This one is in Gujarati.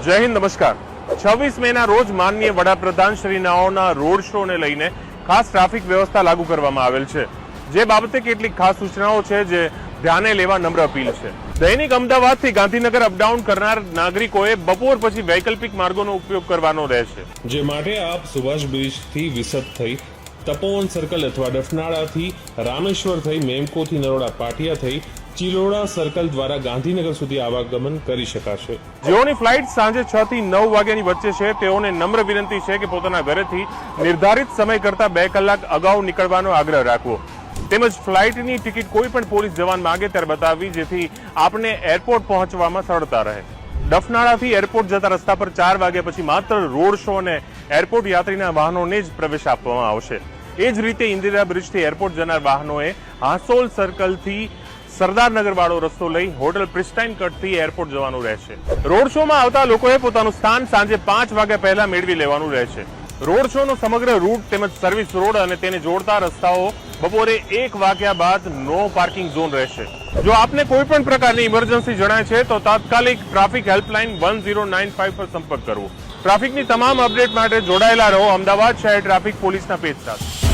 જય હિન્દ, નમસ્કાર। 26 મેના રોજ માનનીય વડાપ્રધાન શ્રીનાઓના રોડ શોને લઈને ખાસ ટ્રાફિક વ્યવસ્થા લાગુ કરવામાં આવેલ છે, જે બાબતે કેટલીક ખાસ સૂચનાઓ છે જે ધ્યાને લેવા નમ્ર અપીલ છે। દૈનિક અમદાવાદથી ગાંધીનગર અપડાઉન કરનાર નાગરિકોએ બપોર પછી વૈકલ્પિક માર્ગોનો ઉપયોગ કરવાનો રહેશે, જે માટે આપ સુભાષ બ્રિજથી વિસદ થઈ તપોવન સર્કલ અથવા ડફનાળાથી રામેશ્વર થઈ મેમકોથી નરોડા પાટિયા થઈ ચિલોડા સર્કલ દ્વારા ગાંધીનગર સુધી આવાગમન કરી શકાશે। જેઓની ફ્લાઇટ સાંજે 6 થી 9 વાગ્યાની વચ્ચે છે તેઓને નમ્ર વિનંતી છે કે પોતાના ઘરેથી નિર્ધારિત સમય કરતા 2 કલાક અગાઉ નીકળવાનો આગ્રહ રાખવો, તેમજ ફ્લાઇટની ટિકિટ કોઈ પણ પોલીસ જવાન માંગે ત્યારે બતાવવી, જેથી આપને એરપોર્ટ પહોંચવામાં સરળતા રહે। ડફનાળાથી એરપોર્ટ જતા રસ્તા પર 4 વાગ્યા પછી માત્ર રોડ શો અને એરપોર્ટ યાત્રીના વાહનોને જ પ્રવેશ આપવામાં આવશે। એ જ રીતે ઇન્દિરા બ્રિજથી એરપોર્ટ જનાર વાહનોએ હાંસોલ સર્કલથી સરદારનગર વાળો રસ્તો લઈ હોટલ પ્રિસ્ટાઇન કટથી એરપોર્ટ જવાનું રહેશે। રોડ શોમાં આવતા લોકોએ પોતાનું સ્થાન સાંજે 5 વાગ્યા પહેલા મેળવી લેવાનું રહેશે। રોડ શોનો સમગ્ર રૂટ તેમજ સર્વિસ રોડ અને તેને જોડતા રસ્તાઓ બપોરે 1 વાગ્યા બાદ નો પાર્કિંગ ઝોન રહેશે। જો આપને કોઈ પણ પ્રકારની ઇમરજન્સી જણાય છે તો તાત્કાલિક ટ્રાફિક હેલ્પલાઇન 1095 પર સંપર્ક કરવો। ટ્રાફિકની તમામ અપડેટ માટે જોડાયેલા રહો અમદાવાદ શહેર ટ્રાફિક પોલીસના પેજ સાથે।